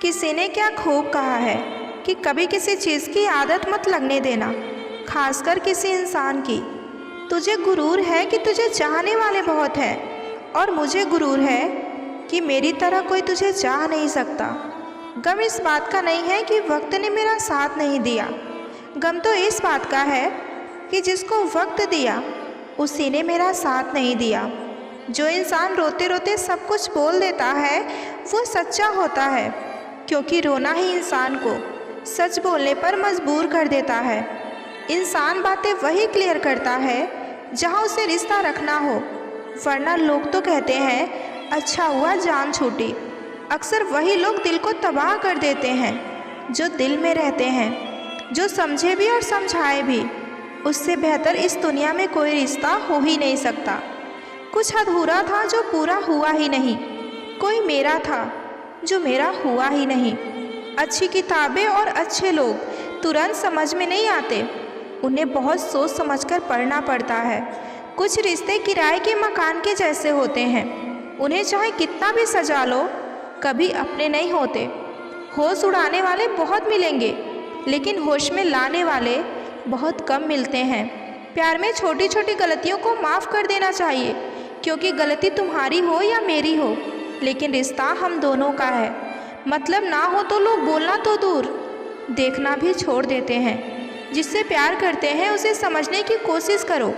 किसी ने क्या खूब कहा है कि कभी किसी चीज़ की आदत मत लगने देना, खासकर किसी इंसान की। तुझे गुरूर है कि तुझे चाहने वाले बहुत हैं, और मुझे गुरूर है कि मेरी तरह कोई तुझे चाह नहीं सकता। गम इस बात का नहीं है कि वक्त ने मेरा साथ नहीं दिया, गम तो इस बात का है कि जिसको वक्त दिया उसी ने मेरा साथ नहीं दिया। जो इंसान रोते रोते सब कुछ बोल देता है वो सच्चा होता है, क्योंकि रोना ही इंसान को सच बोलने पर मजबूर कर देता है। इंसान बातें वही क्लियर करता है जहाँ उसे रिश्ता रखना हो, वरना लोग तो कहते हैं अच्छा हुआ जान छूटी। अक्सर वही लोग दिल को तबाह कर देते हैं जो दिल में रहते हैं, जो समझे भी और समझाए भी। उससे बेहतर इस दुनिया में कोई रिश्ता हो ही नहीं सकता। कुछ अधूरा था जो पूरा हुआ ही नहीं, कोई मेरा था जो मेरा हुआ ही नहीं। अच्छी किताबें और अच्छे लोग तुरंत समझ में नहीं आते, उन्हें बहुत सोच समझकर पढ़ना पड़ता है। कुछ रिश्ते किराए के मकान के जैसे होते हैं, उन्हें चाहे कितना भी सजा लो कभी अपने नहीं होते। होश उड़ाने वाले बहुत मिलेंगे, लेकिन होश में लाने वाले बहुत कम मिलते हैं। प्यार में छोटी छोटी गलतियों को माफ़ कर देना चाहिए, क्योंकि गलती तुम्हारी हो या मेरी हो, लेकिन रिश्ता हम दोनों का है। मतलब ना हो तो लोग बोलना तो दूर, देखना भी छोड़ देते हैं। जिससे प्यार करते हैं उसे समझने की कोशिश करो,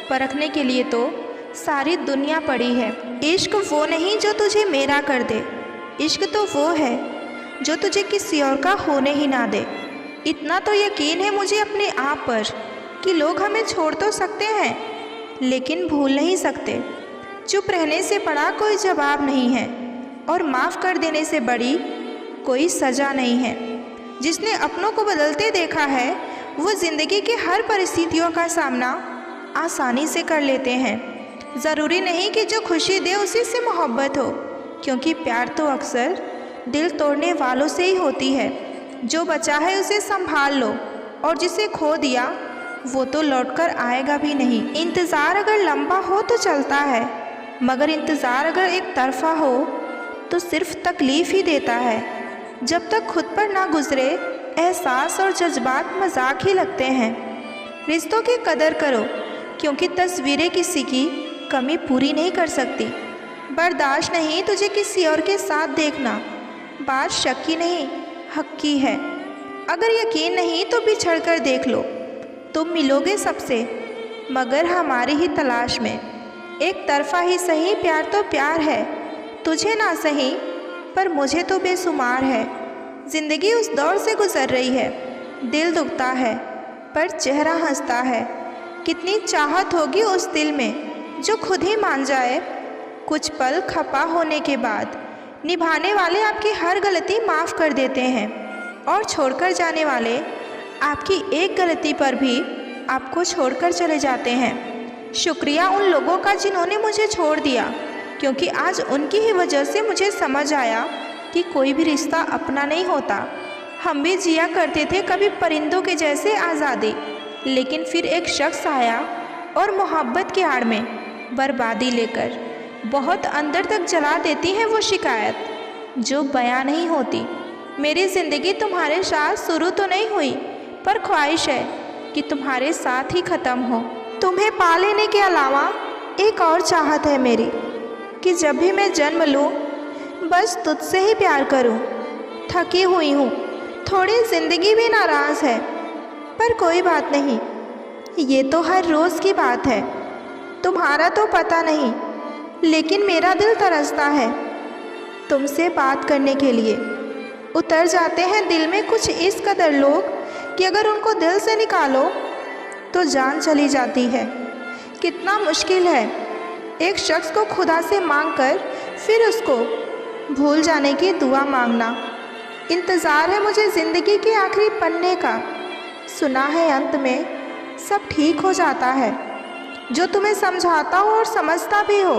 परखने के लिए तो सारी दुनिया पड़ी है। इश्क वो नहीं जो तुझे मेरा कर दे, इश्क तो वो है जो तुझे किसी और का होने ही ना दे। इतना तो यकीन है मुझे अपने आप पर कि लोग हमें छोड़ तो सकते हैं, लेकिन भूल नहीं सकते। चुप रहने से बड़ा कोई जवाब नहीं है, और माफ़ कर देने से बड़ी कोई सज़ा नहीं है। जिसने अपनों को बदलते देखा है वो ज़िंदगी की हर परिस्थितियों का सामना आसानी से कर लेते हैं। ज़रूरी नहीं कि जो खुशी दे उसी से मोहब्बत हो, क्योंकि प्यार तो अक्सर दिल तोड़ने वालों से ही होती है। जो बचा है उसे संभाल लो, और जिसे खो दिया वो तो लौटकर आएगा भी नहीं। इंतज़ार अगर लंबा हो तो चलता है, मगर इंतज़ार अगर एक तरफा हो तो सिर्फ तकलीफ़ ही देता है। जब तक खुद पर ना गुजरे एहसास और जज्बात मजाक ही लगते हैं। रिश्तों की कदर करो, क्योंकि तस्वीरें किसी की कमी पूरी नहीं कर सकती। बर्दाश्त नहीं तुझे किसी और के साथ देखना, बात शक की नहीं हक की है। अगर यकीन नहीं तो बिछड़ कर देख लो, तुम मिलोगे सबसे मगर हमारी ही तलाश में। एक तरफा ही सही प्यार तो प्यार है, तुझे ना सही पर मुझे तो बेशुमार है। ज़िंदगी उस दौर से गुज़र रही है, दिल दुखता है पर चेहरा हंसता है। कितनी चाहत होगी उस दिल में जो खुद ही मान जाए। कुछ पल खपा होने के बाद निभाने वाले आपकी हर गलती माफ़ कर देते हैं, और छोड़कर जाने वाले आपकी एक गलती पर भी आपको छोड़कर चले जाते हैं। शुक्रिया उन लोगों का जिन्होंने मुझे छोड़ दिया, क्योंकि आज उनकी ही वजह से मुझे समझ आया कि कोई भी रिश्ता अपना नहीं होता। हम भी जिया करते थे कभी परिंदों के जैसे आज़ादी, लेकिन फिर एक शख्स आया और मोहब्बत की आड़ में बर्बादी लेकर बहुत अंदर तक जला देती है वो शिकायत जो बयां नहीं होती। मेरी ज़िंदगी तुम्हारे साथ शुरू तो नहीं हुई, पर ख्वाहिश है कि तुम्हारे साथ ही ख़त्म हो। तुम्हें पा लेने के अलावा एक और चाहत है मेरी, कि जब भी मैं जन्म लूँ बस तुझसे ही प्यार करूँ। थकी हुई हूँ, थोड़ी ज़िंदगी भी नाराज़ है, पर कोई बात नहीं, ये तो हर रोज़ की बात है। तुम्हारा तो पता नहीं, लेकिन मेरा दिल तरसता है तुमसे बात करने के लिए। उतर जाते हैं दिल में कुछ इस कदर लोग कि अगर उनको दिल से निकालो तो जान चली जाती है। कितना मुश्किल है एक शख्स को खुदा से मांगकर फिर उसको भूल जाने की दुआ मांगना। इंतज़ार है मुझे ज़िंदगी के आखिरी पन्ने का, सुना है अंत में सब ठीक हो जाता है। जो तुम्हें समझाता हो और समझता भी हो,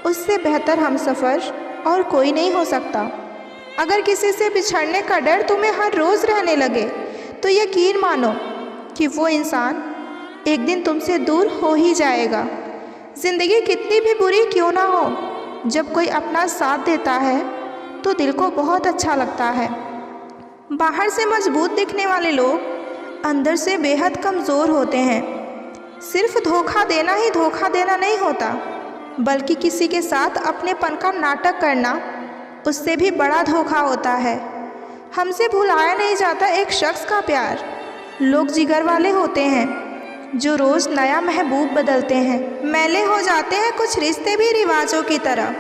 उससे बेहतर हमसफ़र और कोई नहीं हो सकता। अगर किसी से बिछड़ने का डर तुम्हें हर रोज़ रहने लगे तो यकीन मानो कि वो इंसान एक दिन तुमसे दूर हो ही जाएगा। ज़िंदगी कितनी भी बुरी क्यों ना हो, जब कोई अपना साथ देता है तो दिल को बहुत अच्छा लगता है। बाहर से मजबूत दिखने वाले लोग अंदर से बेहद कमज़ोर होते हैं। सिर्फ धोखा देना ही धोखा देना नहीं होता, बल्कि किसी के साथ अपनेपन का नाटक करना उससे भी बड़ा धोखा होता है। हमसे भुलाया नहीं जाता एक शख्स का प्यार। लोग जिगर वाले होते हैं जो रोज़ नया महबूब बदलते हैं। मैले हो जाते हैं कुछ रिश्ते भी रिवाजों की तरह।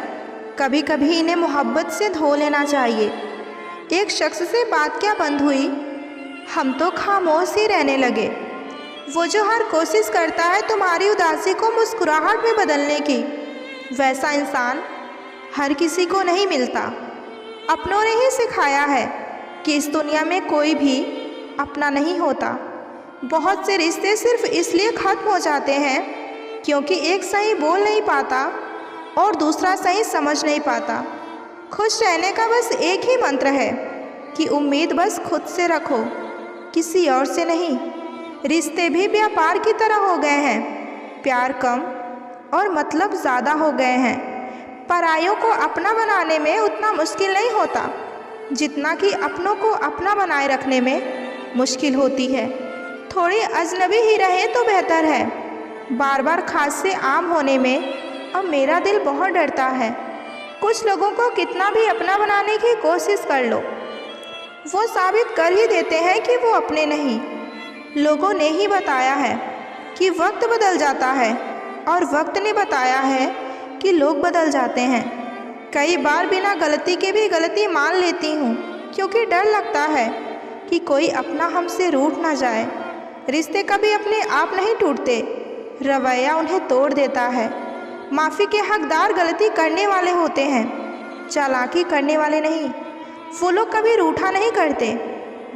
कभी कभी इन्हें मोहब्बत से धो लेना चाहिए। एक शख्स से बात क्या बंद हुई, हम तो खामोश ही रहने लगे। वो जो हर कोशिश करता है तुम्हारी उदासी को मुस्कुराहट में बदलने की, वैसा इंसान हर किसी को नहीं मिलता। अपनों ने ही सिखाया है कि इस दुनिया में कोई भी अपना नहीं होता। बहुत से रिश्ते सिर्फ इसलिए ख़त्म हो जाते हैं क्योंकि एक सही बोल नहीं पाता और दूसरा सही समझ नहीं पाता। खुश रहने का बस एक ही मंत्र है कि उम्मीद बस खुद से रखो, किसी और से नहीं। रिश्ते भी व्यापार की तरह हो गए हैं, प्यार कम और मतलब ज़्यादा हो गए हैं। परायों को अपना बनाने में उतना मुश्किल नहीं होता जितना कि अपनों को अपना बनाए रखने में मुश्किल होती है। थोड़ी अजनबी ही रहे तो बेहतर है। बार बार खास से आम होने में अब मेरा दिल बहुत डरता है। कुछ लोगों को कितना भी अपना बनाने की कोशिश कर लो, वो साबित कर ही देते हैं कि वो अपने नहीं। लोगों ने ही बताया है कि वक्त बदल जाता है और वक्त ने बताया है कि लोग बदल जाते हैं। कई बार बिना गलती के भी गलती मान लेती हूँ क्योंकि डर लगता है कि कोई अपना हमसे रूठ ना जाए। रिश्ते कभी अपने आप नहीं टूटते, रवैया उन्हें तोड़ देता है। माफ़ी के हकदार गलती करने वाले होते हैं, चालाकी करने वाले नहीं। वो लोग कभी रूठा नहीं करते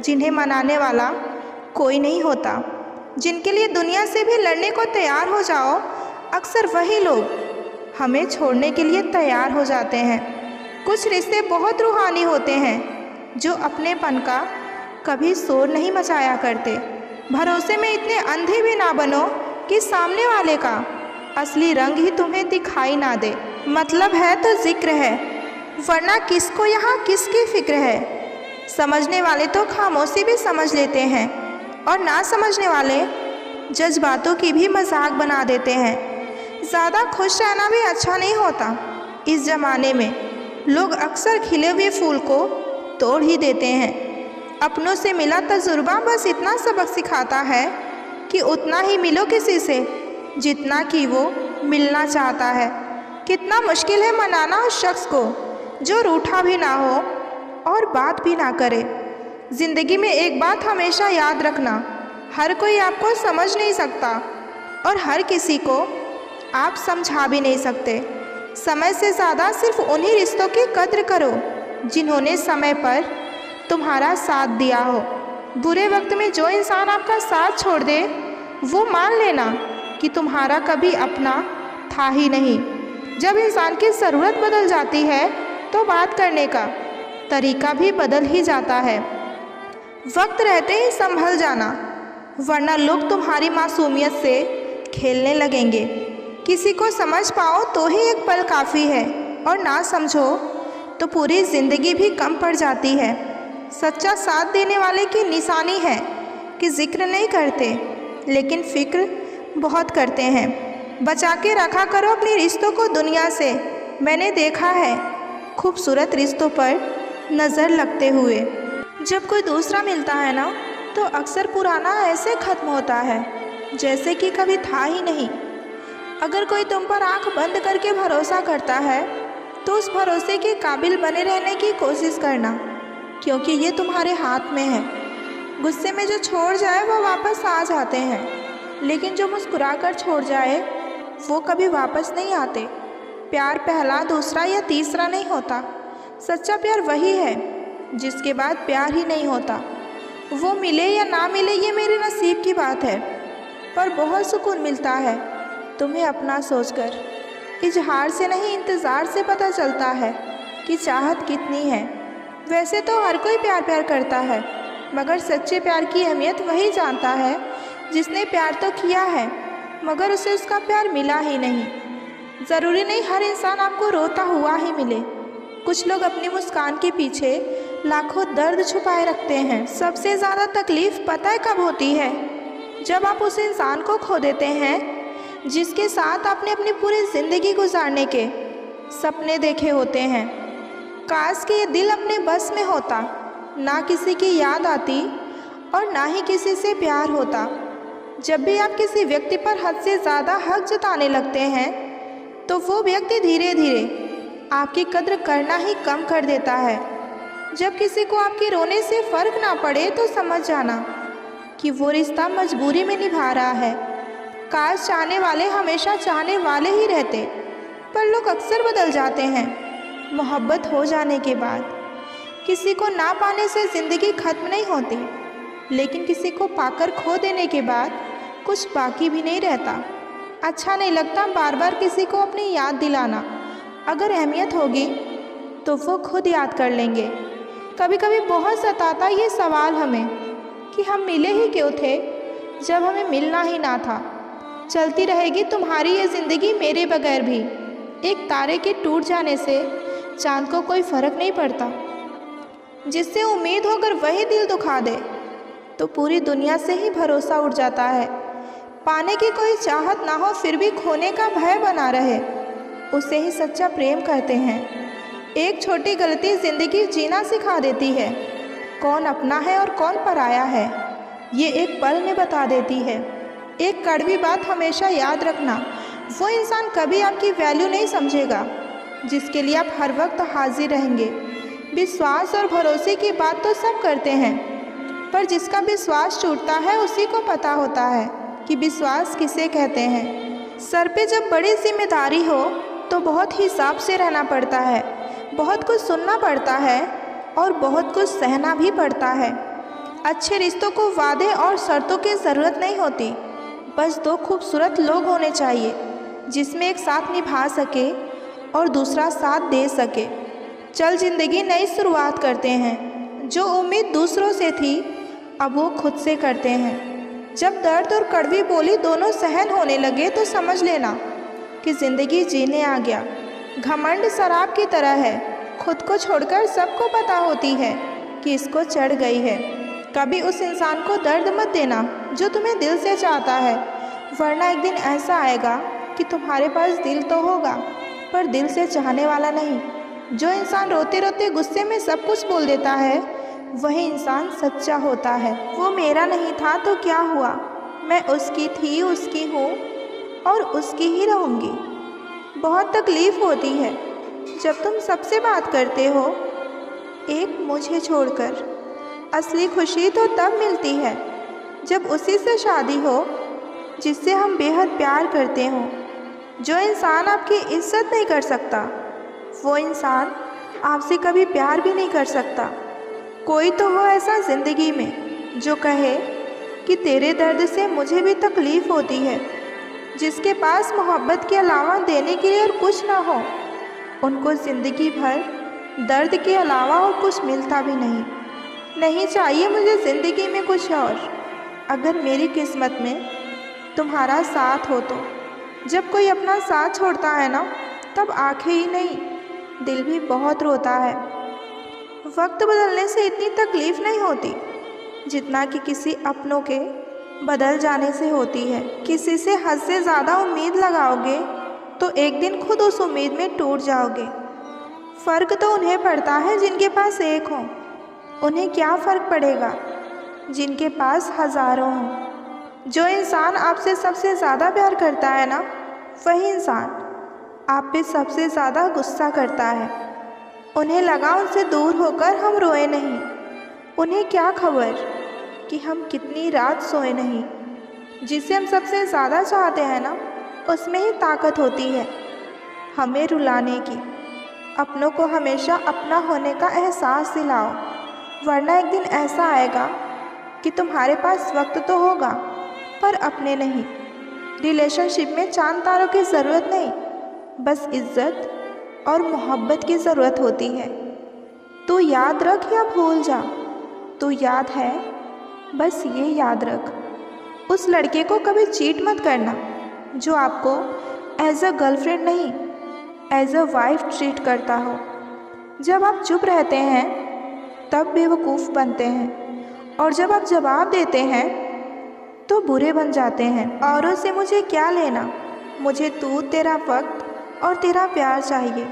जिन्हें मनाने वाला कोई नहीं होता। जिनके लिए दुनिया से भी लड़ने को तैयार हो जाओ, अक्सर वही लोग हमें छोड़ने के लिए तैयार हो जाते हैं। कुछ रिश्ते बहुत रूहानी होते हैं जो अपनेपन का कभी शोर नहीं मचाया करते। भरोसे में इतने अंधे भी ना बनो कि सामने वाले का असली रंग ही तुम्हें दिखाई ना दे। मतलब है तो जिक्र है, वरना किसको यहाँ किसकी फिक्र है। समझने वाले तो खामोशी भी समझ लेते हैं और ना समझने वाले जज्बातों की भी मजाक बना देते हैं। ज़्यादा खुश रहना भी अच्छा नहीं होता। इस ज़माने में लोग अक्सर खिले हुए फूल को तोड़ ही देते हैं। अपनों से मिला तजुर्बा बस इतना सबक सिखाता है कि उतना ही मिलो किसी से जितना कि वो मिलना चाहता है। कितना मुश्किल है मनाना उस शख्स को जो रूठा भी ना हो और बात भी ना करे। ज़िंदगी में एक बात हमेशा याद रखना, हर कोई आपको समझ नहीं सकता और हर किसी को आप समझा भी नहीं सकते। समय से ज़्यादा सिर्फ उन्हीं रिश्तों की कद्र करो जिन्होंने समय पर तुम्हारा साथ दिया हो। बुरे वक्त में जो इंसान आपका साथ छोड़ दे, वो मान लेना कि तुम्हारा कभी अपना था ही नहीं। जब इंसान की ज़रूरत बदल जाती है तो बात करने का तरीका भी बदल ही जाता है। वक्त रहते ही संभल जाना, वरना लोग तुम्हारी मासूमियत से खेलने लगेंगे। किसी को समझ पाओ तो ही एक पल काफ़ी है, और ना समझो तो पूरी ज़िंदगी भी कम पड़ जाती है। सच्चा साथ देने वाले की निशानी है कि जिक्र नहीं करते लेकिन फ़िक्र बहुत करते हैं। बचा के रखा करो अपने रिश्तों को दुनिया से। मैंने देखा है खूबसूरत रिश्तों पर नज़र लगते हुए जब कोई दूसरा मिलता है ना, तो अक्सर पुराना ऐसे ख़त्म होता है जैसे कि कभी था ही नहीं। अगर कोई तुम पर आंख बंद करके भरोसा करता है तो उस भरोसे के काबिल बने रहने की कोशिश करना, क्योंकि ये तुम्हारे हाथ में है। गुस्से में जो छोड़ जाए वो वापस आ जाते हैं, लेकिन जो मुस्कुरा कर छोड़ जाए वो कभी वापस नहीं आते। प्यार पहला, दूसरा या तीसरा नहीं होता। सच्चा प्यार वही है जिसके बाद प्यार ही नहीं होता। वो मिले या ना मिले ये मेरे नसीब की बात है, पर बहुत सुकून मिलता है तुम्हें अपना सोचकर। इजहार से नहीं, इंतज़ार से पता चलता है कि चाहत कितनी है। वैसे तो हर कोई प्यार प्यार करता है, मगर सच्चे प्यार की अहमियत वही जानता है जिसने प्यार तो किया है मगर उसे उसका प्यार मिला ही नहीं। ज़रूरी नहीं हर इंसान आपको रोता हुआ ही मिले। कुछ लोग अपनी मुस्कान के पीछे लाखों दर्द छुपाए रखते हैं। सबसे ज़्यादा तकलीफ़ पता है कब होती है? जब आप उस इंसान को खो देते हैं जिसके साथ आपने अपनी पूरी ज़िंदगी गुजारने के सपने देखे होते हैं। काश कि ये दिल अपने बस में होता, ना किसी की याद आती और ना ही किसी से प्यार होता। जब भी आप किसी व्यक्ति पर हद से ज़्यादा हक जताने लगते हैं तो वो व्यक्ति धीरे धीरे आपकी कद्र करना ही कम कर देता है। जब किसी को आपके रोने से फ़र्क ना पड़े तो समझ जाना कि वो रिश्ता मजबूरी में निभा रहा है। काश चाहने वाले हमेशा चाहने वाले ही रहते, पर लोग अक्सर बदल जाते हैं मोहब्बत हो जाने के बाद। किसी को ना पाने से ज़िंदगी ख़त्म नहीं होती, लेकिन किसी को पाकर खो देने के बाद कुछ बाकी भी नहीं रहता। अच्छा नहीं लगता बार बार किसी को अपनी याद दिलाना। अगर अहमियत होगी तो वो खुद याद कर लेंगे। कभी कभी बहुत सताता ये सवाल हमें कि हम मिले ही क्यों थे जब हमें मिलना ही ना था। चलती रहेगी तुम्हारी ये ज़िंदगी मेरे बगैर भी। एक तारे के टूट जाने से चांद को कोई फ़र्क नहीं पड़ता। जिससे उम्मीद हो अगर वही दिल दुखा दे तो पूरी दुनिया से ही भरोसा उठ जाता है। पाने की कोई चाहत ना हो फिर भी खोने का भय बना रहे, उसे ही सच्चा प्रेम कहते हैं। एक छोटी गलती ज़िंदगी जीना सिखा देती है। कौन अपना है और कौन पराया है ये एक पल में बता देती है। एक कड़वी बात हमेशा याद रखना, वो इंसान कभी आपकी वैल्यू नहीं समझेगा जिसके लिए आप हर वक्त हाजिर रहेंगे। विश्वास और भरोसे की बात तो सब करते हैं, पर जिसका विश्वास टूटता है उसी को पता होता है कि विश्वास किसे कहते हैं। सर पे जब बड़ी जिम्मेदारी हो तो बहुत हिसाब से रहना पड़ता है, बहुत कुछ सुनना पड़ता है और बहुत कुछ सहना भी पड़ता है। अच्छे रिश्तों को वादे और शर्तों की ज़रूरत नहीं होती, बस दो खूबसूरत लोग होने चाहिए जिसमें एक साथ निभा सके और दूसरा साथ दे सके। चल ज़िंदगी नई शुरुआत करते हैं, जो उम्मीद दूसरों से थी अब वो खुद से करते हैं। जब दर्द और कड़वी बोली दोनों सहन होने लगे तो समझ लेना कि ज़िंदगी जीने आ गया। घमंड शराब की तरह है, खुद को छोड़कर सबको पता होती है कि इसको चढ़ गई है। कभी उस इंसान को दर्द मत देना जो तुम्हें दिल से चाहता है, वरना एक दिन ऐसा आएगा कि तुम्हारे पास दिल तो होगा पर दिल से चाहने वाला नहीं। जो इंसान रोते रोते गुस्से में सब कुछ बोल देता है वही इंसान सच्चा होता है। वो मेरा नहीं था तो क्या हुआ, मैं उसकी थी, उसकी हूँ और उसकी ही रहूँगी। बहुत तकलीफ़ होती है जब तुम सबसे बात करते हो एक मुझे छोड़कर। असली खुशी तो तब मिलती है जब उसी से शादी हो जिससे हम बेहद प्यार करते हों। जो इंसान आपकी इज्जत नहीं कर सकता वो इंसान आपसे कभी प्यार भी नहीं कर सकता। कोई तो हो ऐसा ज़िंदगी में जो कहे कि तेरे दर्द से मुझे भी तकलीफ़ होती है। जिसके पास मोहब्बत के अलावा देने के लिए और कुछ ना हो, उनको ज़िंदगी भर दर्द के अलावा और कुछ मिलता भी नहीं। नहीं चाहिए मुझे ज़िंदगी में कुछ और, अगर मेरी किस्मत में तुम्हारा साथ हो तो। जब कोई अपना साथ छोड़ता है ना, तब आंखें ही नहीं दिल भी बहुत रोता है। वक्त बदलने से इतनी तकलीफ़ नहीं होती जितना कि किसी अपनों के बदल जाने से होती है। किसी से हद से ज़्यादा उम्मीद लगाओगे तो एक दिन खुद उस उम्मीद में टूट जाओगे। फ़र्क तो उन्हें पड़ता है जिनके पास एक हो, उन्हें क्या फ़र्क पड़ेगा जिनके पास हज़ारों हों। जो इंसान आपसे सबसे ज़्यादा प्यार करता है ना, वही इंसान आप पे सबसे ज़्यादा गुस्सा करता है। उन्हें लगा उनसे दूर होकर हम रोए नहीं, उन्हें क्या खबर कि हम कितनी रात सोए नहीं। जिसे हम सबसे ज़्यादा चाहते हैं ना, उसमें ही ताकत होती है हमें रुलाने की। अपनों को हमेशा अपना होने का एहसास दिलाओ, वरना एक दिन ऐसा आएगा कि तुम्हारे पास वक्त तो होगा पर अपने नहीं। रिलेशनशिप में चांद तारों की ज़रूरत नहीं, बस इज्जत और मोहब्बत की ज़रूरत होती है। तो याद रख या भूल जा, तो याद है बस ये याद रख, उस लड़के को कभी चीट मत करना जो आपको एज अ गर्लफ्रेंड नहीं एज अ वाइफ ट्रीट करता हो। जब आप चुप रहते हैं तब बेवकूफ़ बनते हैं, और जब आप जवाब देते हैं तो बुरे बन जाते हैं। औरों से मुझे क्या लेना, मुझे तू, तेरा वक्त और तेरा प्यार चाहिए।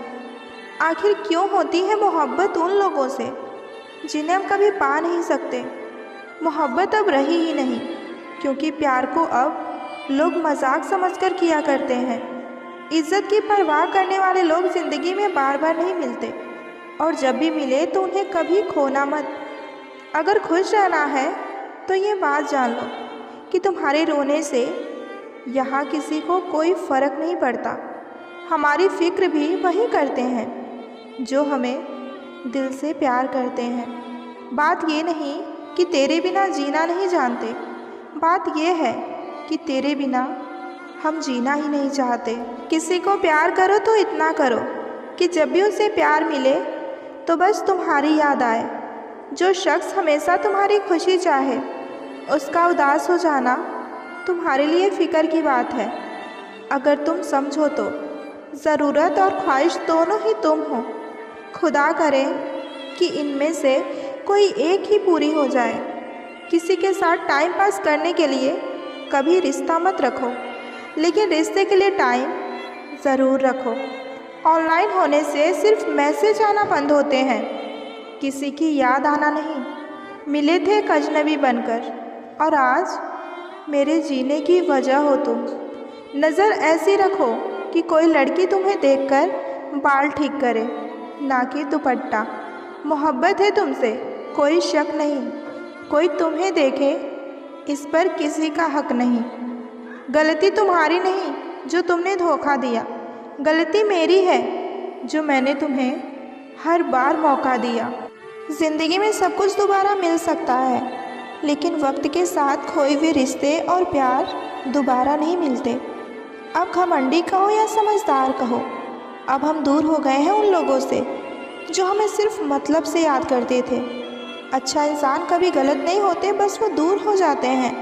आखिर क्यों होती है मोहब्बत उन लोगों से जिन्हें हम कभी पा नहीं सकते। मोहब्बत अब रही ही नहीं, क्योंकि प्यार को अब लोग मजाक समझकर किया करते हैं। इज्जत की परवाह करने वाले लोग ज़िंदगी में बार बार नहीं मिलते, और जब भी मिले तो उन्हें कभी खोना मत। अगर खुश रहना है तो ये बात जान लो कि तुम्हारे रोने से यहाँ किसी को कोई फ़र्क नहीं पड़ता। हमारी फ़िक्र भी वही करते हैं जो हमें दिल से प्यार करते हैं। बात ये नहीं कि तेरे बिना जीना नहीं जानते, बात ये है कि तेरे बिना हम जीना ही नहीं चाहते। किसी को प्यार करो तो इतना करो कि जब भी उसे प्यार मिले तो बस तुम्हारी याद आए। जो शख्स हमेशा तुम्हारी खुशी चाहे, उसका उदास हो जाना तुम्हारे लिए फ़िक्र की बात है। अगर तुम समझो तो ज़रूरत और ख्वाहिश दोनों ही तुम हो। खुदा करे कि इनमें से कोई एक ही पूरी हो जाए। किसी के साथ टाइम पास करने के लिए कभी रिश्ता मत रखो, लेकिन रिश्ते के लिए टाइम ज़रूर रखो। ऑनलाइन होने से सिर्फ मैसेज आना बंद होते हैं, किसी की याद आना नहीं। मिले थे एक अजनबी बनकर, और आज मेरे जीने की वजह हो तुम। नज़र ऐसी रखो कि कोई लड़की तुम्हें देखकर बाल ठीक करे, ना कि दुपट्टा। मोहब्बत है तुमसे, कोई शक नहीं। कोई तुम्हें देखे इस पर किसी का हक नहीं। गलती तुम्हारी नहीं जो तुमने धोखा दिया, गलती मेरी है जो मैंने तुम्हें हर बार मौका दिया। ज़िंदगी में सब कुछ दोबारा मिल सकता है, लेकिन वक्त के साथ खोए हुए रिश्ते और प्यार दोबारा नहीं मिलते। अब घमंडी कहो या समझदार कहो, अब हम दूर हो गए हैं उन लोगों से जो हमें सिर्फ मतलब से याद करते थे। अच्छा इंसान कभी गलत नहीं होते, बस वो दूर हो जाते हैं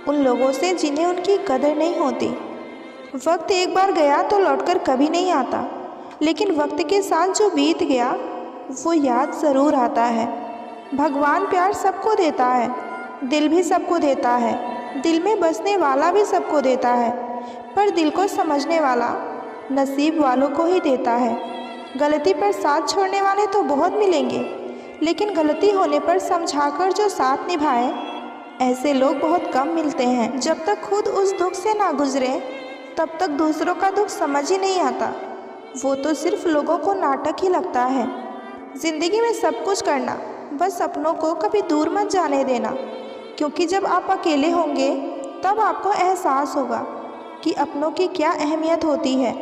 उन लोगों से जिन्हें उनकी कदर नहीं होती। वक्त एक बार गया तो लौटकर कभी नहीं आता, लेकिन वक्त के साथ जो बीत गया वो याद ज़रूर आता है। भगवान प्यार सबको देता है, दिल भी सबको देता है, दिल में बसने वाला भी सबको देता है, पर दिल को समझने वाला नसीब वालों को ही देता है। गलती पर साथ छोड़ने वाले तो बहुत मिलेंगे, लेकिन गलती होने पर समझाकर जो साथ निभाए ऐसे लोग बहुत कम मिलते हैं। जब तक खुद उस दुख से ना गुजरे तब तक दूसरों का दुख समझ ही नहीं आता। वो तो सिर्फ लोगों को नाटक ही लगता है। ज़िंदगी में सब कुछ करना, बस अपनों को कभी दूर मत जाने देना, क्योंकि जब आप अकेले होंगे तब आपको एहसास होगा कि अपनों की क्या अहमियत होती है।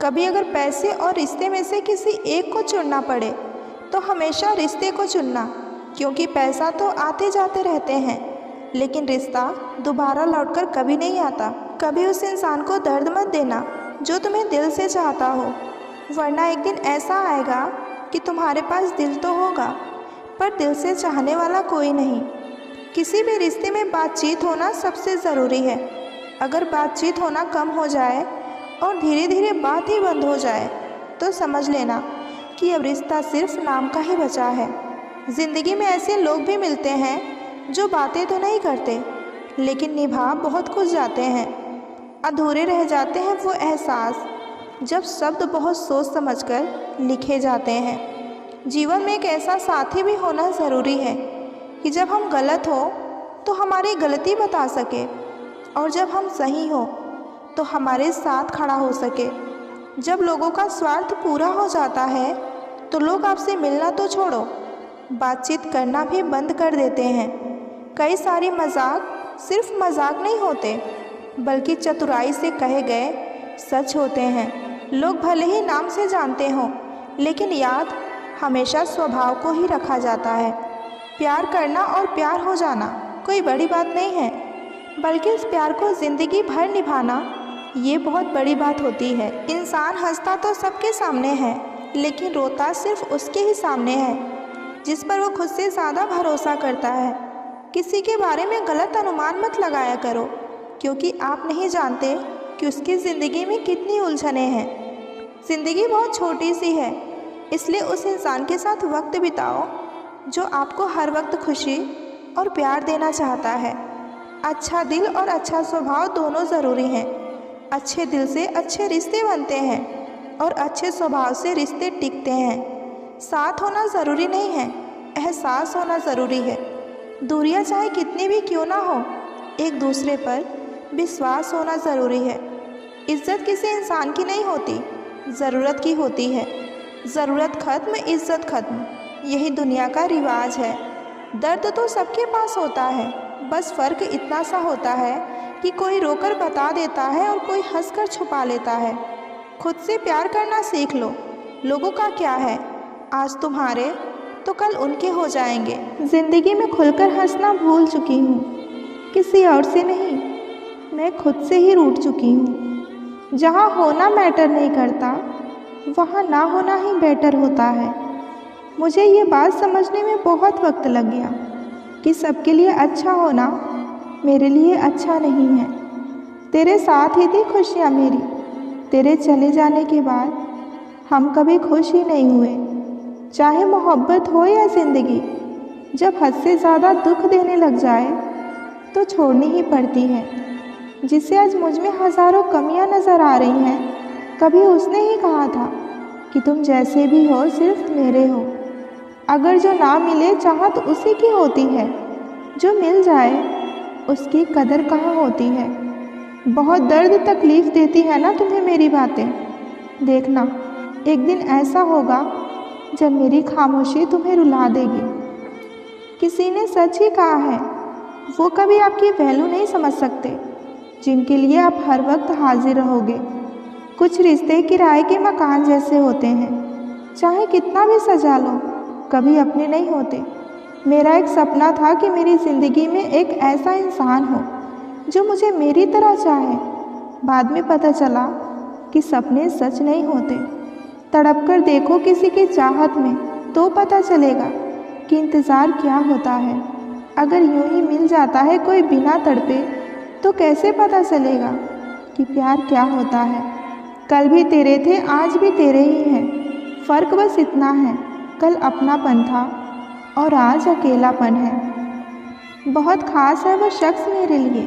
कभी अगर पैसे और रिश्ते में से किसी एक को चुनना पड़े तो हमेशा रिश्ते को चुनना, क्योंकि पैसा तो आते जाते रहते हैं, लेकिन रिश्ता दोबारा लौटकर कभी नहीं आता। कभी उस इंसान को दर्द मत देना जो तुम्हें दिल से चाहता हो, वरना एक दिन ऐसा आएगा कि तुम्हारे पास दिल तो होगा पर दिल से चाहने वाला कोई नहीं। किसी भी रिश्ते में बातचीत होना सबसे ज़रूरी है। अगर बातचीत होना कम हो जाए और धीरे धीरे बात ही बंद हो जाए तो समझ लेना कि अब रिश्ता सिर्फ नाम का ही बचा है। ज़िंदगी में ऐसे लोग भी मिलते हैं जो बातें तो नहीं करते, लेकिन निभा बहुत कुछ जाते हैं। अधूरे रह जाते हैं वो एहसास जब शब्द बहुत सोच समझकर लिखे जाते हैं। जीवन में एक ऐसा साथी भी होना ज़रूरी है कि जब हम गलत हो तो हमारी गलती बता सके, और जब हम सही हो तो हमारे साथ खड़ा हो सके। जब लोगों का स्वार्थ पूरा हो जाता है तो लोग आपसे मिलना तो छोड़ो, बातचीत करना भी बंद कर देते हैं। कई सारे मजाक सिर्फ मजाक नहीं होते, बल्कि चतुराई से कहे गए सच होते हैं। लोग भले ही नाम से जानते हों, लेकिन याद हमेशा स्वभाव को ही रखा जाता है। प्यार करना और प्यार हो जाना कोई बड़ी बात नहीं है, बल्कि उस प्यार को ज़िंदगी भर निभाना ये बहुत बड़ी बात होती है। इंसान हंसता तो सबके सामने है, लेकिन रोता सिर्फ उसके ही सामने है जिस पर वो खुद से ज़्यादा भरोसा करता है। किसी के बारे में गलत अनुमान मत लगाया करो, क्योंकि आप नहीं जानते कि उसकी ज़िंदगी में कितनी उलझनें हैं। ज़िंदगी बहुत छोटी सी है, इसलिए उस इंसान के साथ वक्त बिताओ जो आपको हर वक्त खुशी और प्यार देना चाहता है। अच्छा दिल और अच्छा स्वभाव दोनों ज़रूरी हैं। अच्छे दिल से अच्छे रिश्ते बनते हैं और अच्छे स्वभाव से रिश्ते टिकते हैं। साथ होना ज़रूरी नहीं है, एहसास होना ज़रूरी है। दूरियां चाहे कितनी भी क्यों ना हो, एक दूसरे पर विश्वास होना ज़रूरी है। इज़्ज़त किसी इंसान की नहीं होती, ज़रूरत की होती है। ज़रूरत खत्म, इज़्ज़त खत्म, यही दुनिया का रिवाज है। दर्द तो सबके पास होता है, बस फ़र्क इतना सा होता है कि कोई रोकर बता देता है और कोई हंसकर छुपा लेता है। खुद से प्यार करना सीख लो। लोगों का क्या है, आज तुम्हारे तो कल उनके हो जाएंगे। ज़िंदगी में खुलकर हंसना भूल चुकी हूँ, किसी और से नहीं, मैं खुद से ही रूठ चुकी हूँ। जहाँ होना मैटर नहीं करता, वहाँ ना होना ही बेटर होता है। मुझे ये बात समझने में बहुत वक्त लग गया कि सबके लिए अच्छा होना मेरे लिए अच्छा नहीं है। तेरे साथ ही थी खुशियाँ मेरी, तेरे चले जाने के बाद हम कभी खुश ही नहीं हुए। चाहे मोहब्बत हो या ज़िंदगी, जब हद से ज़्यादा दुख देने लग जाए तो छोड़नी ही पड़ती है। जिसे आज मुझ में हज़ारों कमियां नज़र आ रही हैं, कभी उसने ही कहा था कि तुम जैसे भी हो सिर्फ मेरे हो। अगर जो ना मिले चाहत उसी की होती है, जो मिल जाए उसकी कदर कहाँ होती है। बहुत दर्द तकलीफ़ देती है ना तुम्हें मेरी बातें। देखना एक दिन ऐसा होगा जब मेरी खामोशी तुम्हें रुला देगी। किसी ने सच ही कहा है, वो कभी आपकी वैल्यू नहीं समझ सकते जिनके लिए आप हर वक्त हाजिर रहोगे। कुछ रिश्ते किराए के मकान जैसे होते हैं, चाहे कितना भी सजा लो कभी अपने नहीं होते। मेरा एक सपना था कि मेरी ज़िंदगी में एक ऐसा इंसान हो जो मुझे मेरी तरह चाहे। बाद में पता चला कि सपने सच नहीं होते। तड़प कर देखो किसी की चाहत में तो पता चलेगा कि इंतज़ार क्या होता है। अगर यूं ही मिल जाता है कोई बिना तड़पे तो कैसे पता चलेगा कि प्यार क्या होता है। कल भी तेरे थे, आज भी तेरे ही हैं। फ़र्क बस इतना है, कल अपनापन था और आज अकेलापन है। बहुत ख़ास है वो शख्स मेरे लिए,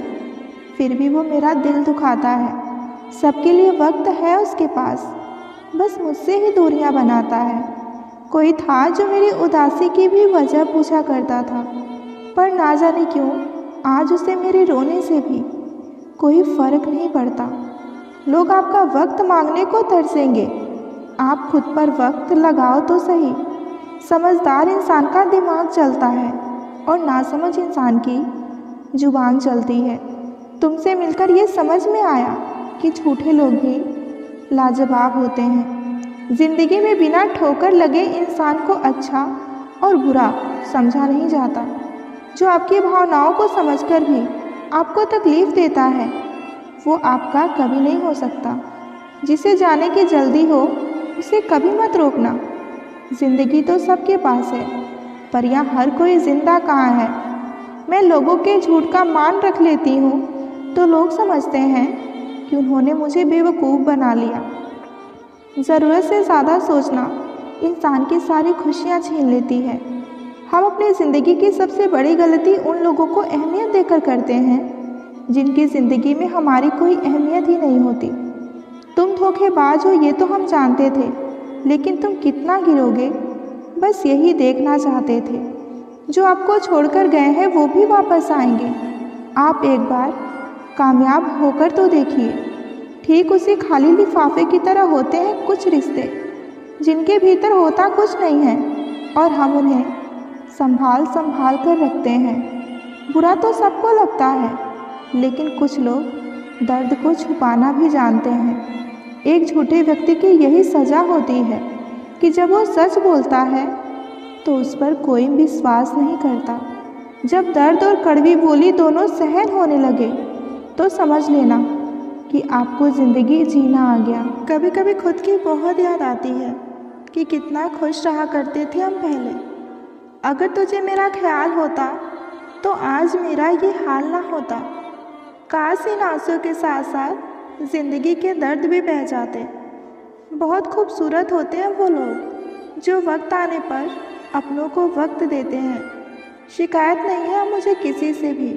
फिर भी वो मेरा दिल दुखाता है। सबके लिए वक्त है उसके पास, बस मुझसे ही दूरियां बनाता है। कोई था जो मेरी उदासी की भी वजह पूछा करता था, पर ना जाने क्यों आज उसे मेरे रोने से भी कोई फ़र्क नहीं पड़ता। लोग आपका वक्त मांगने को तरसेंगे, आप खुद पर वक्त लगाओ तो सही। समझदार इंसान का दिमाग चलता है और नासमझ इंसान की जुबान चलती है। तुमसे मिलकर ये समझ में आया कि झूठे लोग भी लाजवाब होते हैं। ज़िंदगी में बिना ठोकर लगे इंसान को अच्छा और बुरा समझा नहीं जाता। जो आपकी भावनाओं को समझकर भी आपको तकलीफ़ देता है, वो आपका कभी नहीं हो सकता। जिसे जाने की जल्दी हो उसे कभी मत रोकना। ज़िंदगी तो सबके पास है, पर यहाँ हर कोई ज़िंदा कहाँ है। मैं लोगों के झूठ का मान रख लेती हूँ तो लोग समझते हैं कि उन्होंने मुझे बेवकूफ़ बना लिया। ज़रूरत से ज़्यादा सोचना इंसान की सारी खुशियाँ छीन लेती है। हम अपनी ज़िंदगी की सबसे बड़ी गलती उन लोगों को अहमियत देकर करते हैं जिनकी ज़िंदगी में हमारी कोई अहमियत ही नहीं होती। तुम धोखेबाज हो ये तो हम जानते थे, लेकिन तुम कितना गिरोगे बस यही देखना चाहते थे। जो आपको छोड़कर गए हैं वो भी वापस आएंगे। आप एक बार कामयाब होकर तो देखिए। ठीक उसी खाली लिफाफे की तरह होते हैं कुछ रिश्ते जिनके भीतर होता कुछ नहीं है और हम उन्हें संभाल संभाल कर रखते हैं। बुरा तो सबको लगता है, लेकिन कुछ लोग दर्द को छुपाना भी जानते हैं। एक झूठे व्यक्ति की यही सज़ा होती है कि जब वो सच बोलता है तो उस पर कोई विश्वास नहीं करता। जब दर्द और कड़वी बोली दोनों सहन होने लगे तो समझ लेना कि आपको ज़िंदगी जीना आ गया। कभी कभी खुद की बहुत याद आती है कि कितना खुश रहा करते थे हम पहले। अगर तुझे मेरा ख्याल होता तो आज मेरा ये हाल ना होता। काश इन आंसुओं के साथ साथ ज़िंदगी के दर्द भी बह जाते। बहुत खूबसूरत होते हैं वो लोग जो वक्त आने पर अपनों को वक्त देते हैं। शिकायत नहीं है मुझे किसी से भी,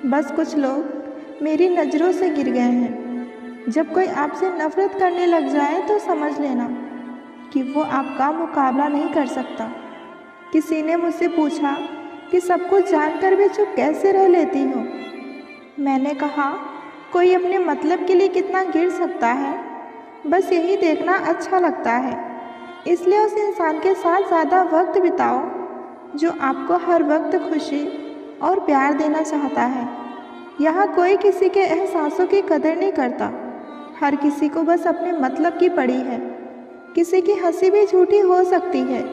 बस कुछ लोग मेरी नज़रों से गिर गए हैं। जब कोई आपसे नफ़रत करने लग जाए तो समझ लेना कि वो आपका मुकाबला नहीं कर सकता। किसी ने मुझसे पूछा कि सब कुछ जानकर भी चुप कैसे रह लेती हो। मैंने कहा, कोई अपने मतलब के लिए कितना गिर सकता है, बस यही देखना अच्छा लगता है। इसलिए उस इंसान के साथ ज़्यादा वक्त बिताओ जो आपको हर वक्त खुशी और प्यार देना चाहता है। यहाँ कोई किसी के एहसासों की कदर नहीं करता, हर किसी को बस अपने मतलब की पड़ी है। किसी की हंसी भी झूठी हो सकती है,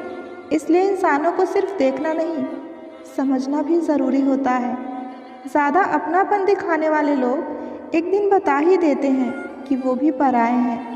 इसलिए इंसानों को सिर्फ देखना नहीं, समझना भी ज़रूरी होता है। ज़्यादा अपनापन दिखाने वाले लोग एक दिन बता ही देते हैं कि वो भी पराए हैं।